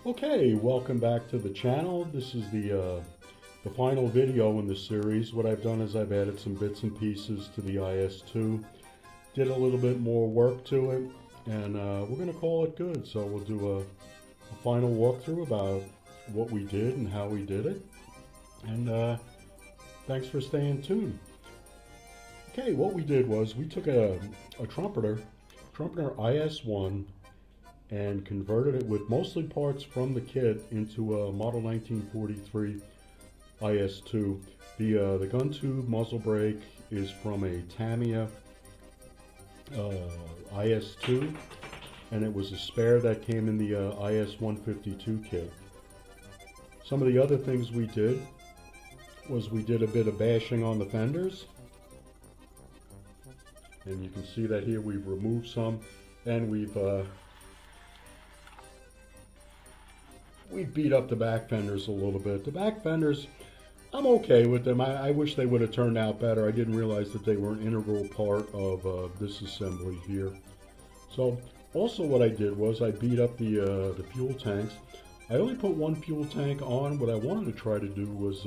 Okay, welcome back to the channel. This is the final video in the series. What I've done is I've added some bits and pieces to the IS2, did a little bit more work to it, and we're going to call it good. So we'll do a final walkthrough about what we did and how we did it. And thanks for staying tuned. Okay, what we did was we took a trumpeter IS1, and converted it with mostly parts from the kit into a Model 1943 IS2. The gun tube muzzle brake is from a Tamiya IS2, and it was a spare that came in the IS152 kit. Some of the other things we did was we did a bit of bashing on the fenders, and you can see that here we've removed some, and we beat up the back fenders a little bit. The back fenders, I'm okay with them. I wish they would have turned out better. I didn't realize that they were an integral part of this assembly here. So also what I did was I beat up the fuel tanks. I only put one fuel tank on. What I wanted to try to do was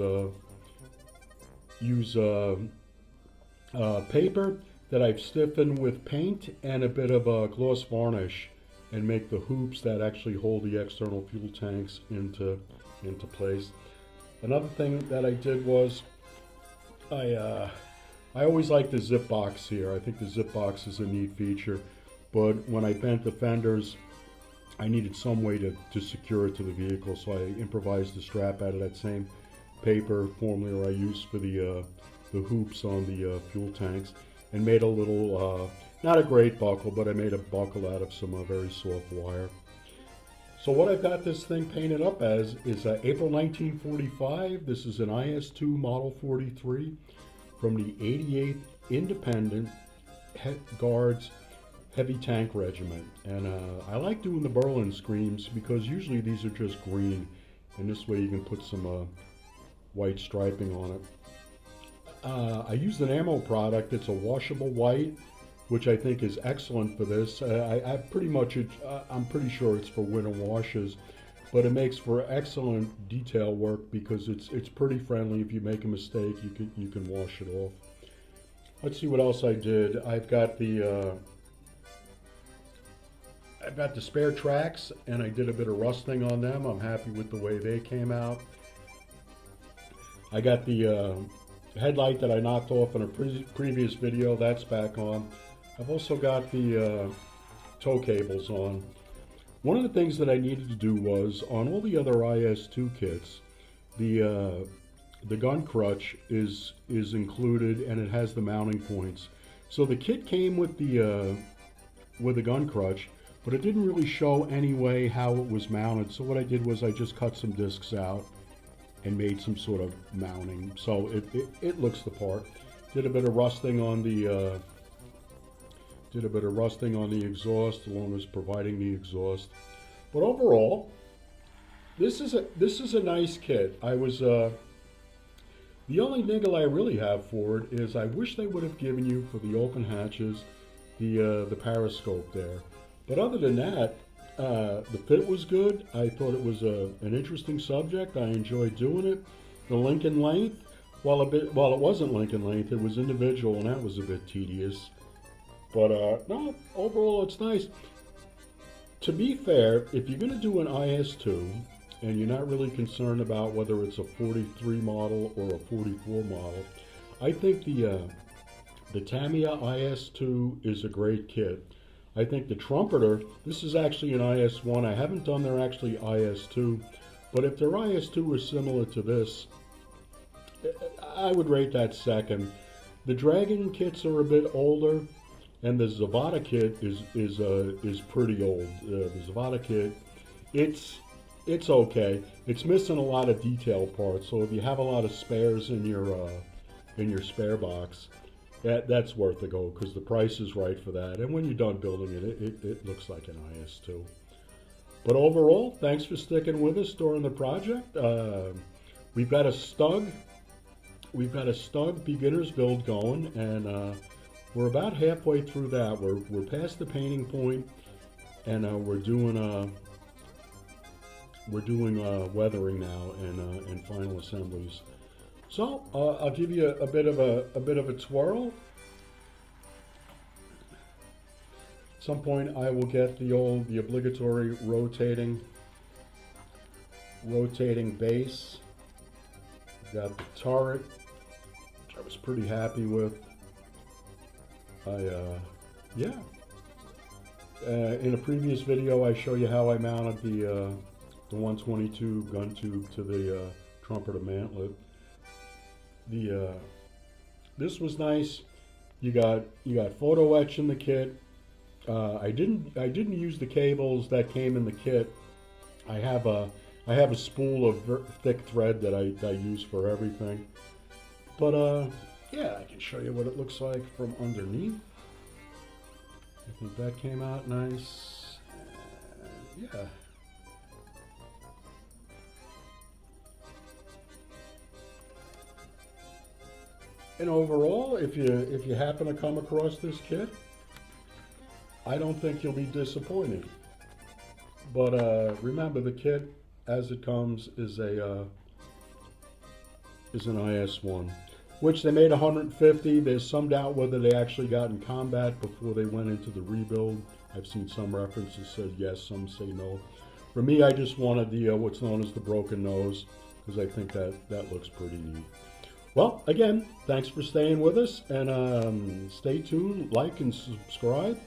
use paper that I've stiffened with paint and a bit of gloss varnish, and make the hoops that actually hold the external fuel tanks into place. Another thing that I did was I always like the zip box here. I think the zip box is a neat feature, but when I bent the fenders, I needed some way to secure it to the vehicle, so I improvised the strap out of that same paper formula I used for the hoops on the fuel tanks, and made a little not a great buckle, but I made a buckle out of some very soft wire. So what I've got this thing painted up as is April 1945. This is an IS2 Model 43 from the 88th Independent Guards Heavy Tank Regiment. And I like doing the Berlin screams because usually these are just green, and this way you can put some white striping on it. I used an ammo product. It's a washable white, which I think is excellent for this. I'm pretty sure it's for winter washes, but it makes for excellent detail work because it's pretty friendly. If you make a mistake, you can wash it off. Let's see what else I did. I've got the spare tracks, and I did a bit of rusting on them. I'm happy with the way they came out. I got the headlight that I knocked off in a previous video. That's back on. I've also got the tow cables on. One of the things that I needed to do was, on all the other IS2 kits, the gun crutch is included, and it has the mounting points. So the kit came with the gun crutch, but it didn't really show any way how it was mounted. So what I did was I just cut some discs out and made some sort of mounting. So it looks the part. Did a bit of rusting on the exhaust, along with providing the exhaust. But overall, this is a nice kit. The only niggle I really have for it is I wish they would have given you, for the open hatches, the periscope there. But other than that, the fit was good. I thought it was an interesting subject. I enjoyed doing it. The Lincoln length, while it wasn't Lincoln length, it was individual, and that was a bit tedious. But no, overall it's nice. To be fair, if you're going to do an IS2 and you're not really concerned about whether it's a 43 model or a 44 model, I think the Tamiya IS2 is a great kit. I think the trumpeter, this is actually an IS1. I haven't done their actually IS2, but if their IS2 is similar to this, I would rate that second. The Dragon kits are a bit older, and the Zavada kit is pretty old. The Zavada kit, it's okay. It's missing a lot of detail parts. So if you have a lot of spares in your spare box, that's worth a go, because the price is right for that. And when you're done building it, it looks like an IS2. But overall, thanks for sticking with us during the project. We've got a Stug beginner's build going, and we're about halfway through that. We're past the painting point, and we're doing we're doing weathering now and final assemblies. So I'll give you a bit of a twirl. At some point I will get the obligatory rotating base. Got the turret, which I was pretty happy with. Yeah. In a previous video, I show you how I mounted the 122 gun tube to the trumpeter mantlet. This was nice. You got photo etch in the kit. I didn't use the cables that came in the kit. I have a spool of thick thread that I use for everything. But yeah, I can show you what it looks like from underneath. I think that came out nice. Yeah. And overall, if you happen to come across this kit, I don't think you'll be disappointed. But remember, the kit as it comes is an IS1, which they made 150. There's some doubt whether they actually got in combat before they went into the rebuild. I've seen some references said yes, some say no. For me, I just wanted the what's known as the broken nose, because I think that looks pretty neat. Well, again, thanks for staying with us, and stay tuned, like and subscribe.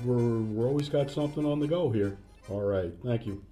We're always got something on the go here. All right, thank you.